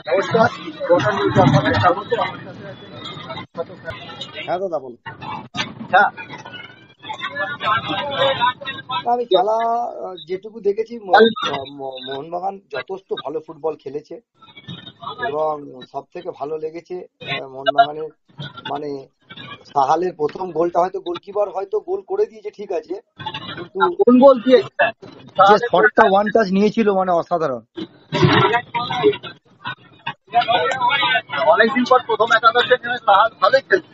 নমস্কার, গোটা নিউজ আপনাদের স্বাগত। আমার সাথে হ্যাঁ দাদা বলো। হ্যাঁ, আমি খেলা যেটুকু দেখেছি মোহনবাগান যথেষ্ট ভালো ফুটবল খেলেছে এবং সব থেকে ভালো লেগেছে মোহনবাগানের মানে সাহালের প্রথম গোলটা হয়তো গোলকিপার হয়তো গোল করে দিয়েছে ঠিক আছে, কিন্তু কোন গোল দিয়েছে? যে শটটা ওয়ান টাচ নিয়েছিল মানে অসাধারণ। অনেকদিন পর প্রথম একাদশে নেমে সাহাল ভালোই খেলছে।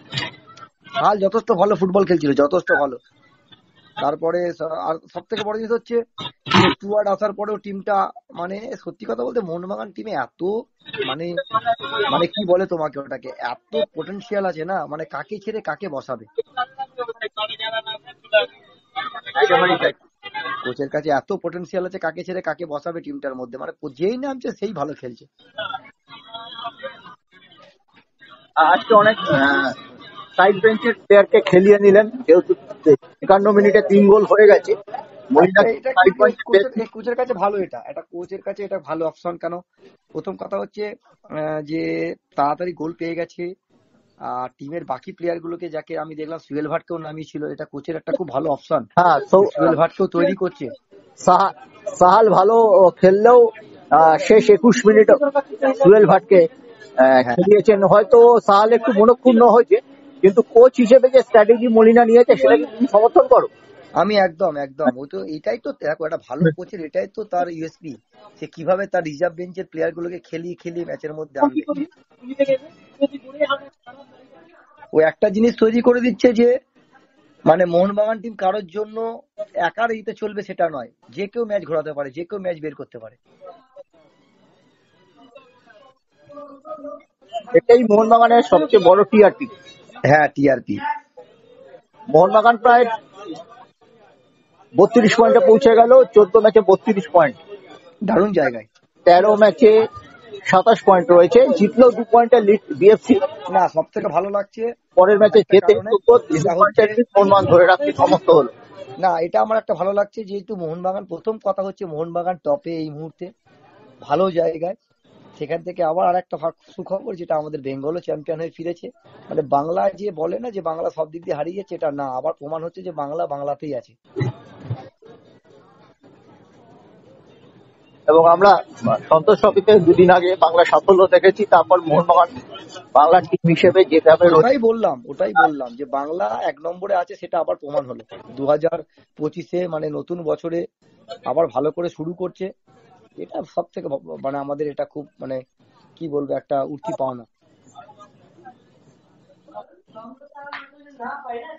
সাহাল যথেষ্ট ভালো ফুটবল খেলছিল, যথেষ্ট ভালো। তারপরে আর সব থেকে বড় জিনিস হচ্ছে স্টুয়ার্ড আসার পরেও টিমটা মানে সত্যি কথা বলতে মোহনবাগান টিমে এত মানে মানে কি বলে তোমাকে ওটাকে, এত পোটেনশিয়াল আছে না, মানে কাকে ছেড়ে কাকে বসাবে। কোচের কাছে এত পোটেনশিয়াল আছে, কাকে ছেড়ে কাকে বসাবে টিমটার মধ্যে, মানে যেই নামছে সেই ভালো খেলছে। আজকে অনেক সাইড বেঞ্চের প্লেয়ারকে খেলিয়ে নিলেন, যেহেতু 51 মিনিটে 3 গোল হয়ে গেছে। এটা কোচের কাছে ভালো, এটা কোচের কাছে এটা ভালো অপশন। কেন প্রথম কথা হচ্ছে যে তাড়াতাড়ি গোল পেয়ে গেছে, আর টিমের বাকি প্লেয়ার গুলোকে, যাকে আমি দেখলাম সুয়েল ভাটকেও নামিয়েছিল, এটা কোচের একটা খুব ভালো অপশন। হ্যাঁ, সুয়েল ভাটকেও তৈরি করছে। সাহাল ভালো খেললেও শেষ 21 মিনিট সুয়েল ভাটকে খেলিয়েছেন। হয়তো সাহাল একটু মনক্ষুণ্ণ হয়েছে, কিন্তু কোচ হিসেবে যে স্ট্র্যাটেজি মলিনা নিয়েছে সেটাকে তুমি সমর্থন করো? আমি একদম একদম ও তো এটাই তো দেখো, একটা ভালো কোচের এটাই তো তার ইউএসপি, সে কিভাবে তার রিজার্ভ বেঞ্চের প্লেয়ার গুলোকে খেলিয়ে খেলিয়ে ম্যাচের মধ্যে আনবে। ও একটা জিনিস তৈরি করে দিচ্ছে যে মানে মোহনবাগান টিম কারোর জন্য একার ইতে চলবে সেটা নয়, যে কেউ ম্যাচ ঘোরাতে পারে, যে কেউ ম্যাচ বের করতে পারে। এটাই মোহনবাগানের সবচেয়ে বড় টিআরপি। হ্যাঁ, টিআরপি। মোহনবাগান প্রায় 32 পয়েন্টে পৌঁছে গেল, 14 ম্যাচে 32 পয়েন্ট, দারুণ জায়গায়। 13 ম্যাচে 27 পয়েন্ট রয়েছে, জিতলেও 2 পয়েন্টের লিড বিএফসি। না, সব থেকে ভালো লাগছে পরের ম্যাচে একটা যেতে কারণে, 2 যেটা হচ্ছে পয়েন্টের লিড মোহনবাগান ধরে রাখতে সমর্থ হলো। না, এটা আমার একটা ভালো লাগছে যেহেতু মোহনবাগান, প্রথম কথা হচ্ছে মোহনবাগান টপে এই মুহূর্তে ভালো জায়গায়। সেখান থেকে আবার আর একটা সুখবর, যেটা আমাদের বেঙ্গলও চ্যাম্পিয়ন হয়ে ফিরেছে। মানে বাংলা যে বলে না যে বাংলা সব দিক দিয়ে হারিয়ে যাচ্ছে, এটা না, আবার প্রমাণ হচ্ছে যে বাংলা বাংলাতেই আছে। এবং আমরা সন্তোষ ট্রফিতে 2 দিন আগে বাংলা সাফল্য দেখেছি, তারপর মোহনবাগান বাংলা টিম হিসেবে যেভাবে ওটাই বললাম যে বাংলা 1 নম্বরে আছে, সেটা আবার প্রমাণ হলো 2025-এ, মানে নতুন বছরে আবার ভালো করে শুরু করছে। এটা সব থেকে মানে আমাদের এটা খুব মানে কি বলবো, একটা উঠতি পাওনা।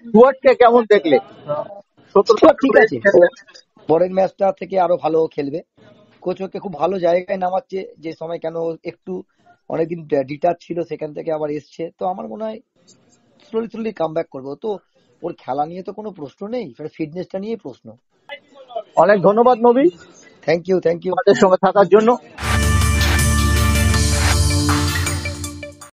স্টুয়ার্টকে কেমন দেখলে? ঠিক আছে, পরের ম্যাচটা থেকে আরো ভালো খেলবে। কোচ ওকে খুব ভালো জায়গায় নামাচ্ছে, যে সময় কেন একটু অনেকদিন ডিটাচ ছিল, সেখান থেকে আবার এসছে। তো আমার মনে হয় স্লোলি কাম ব্যাক করবে। তো ওর খেলা নিয়ে তো কোনো প্রশ্ন নেই, ফিটনেসটা নিয়ে প্রশ্ন। অনেক ধন্যবাদ নবী, থ্যাংক ইউ আমাদের সঙ্গে থাকার জন্য।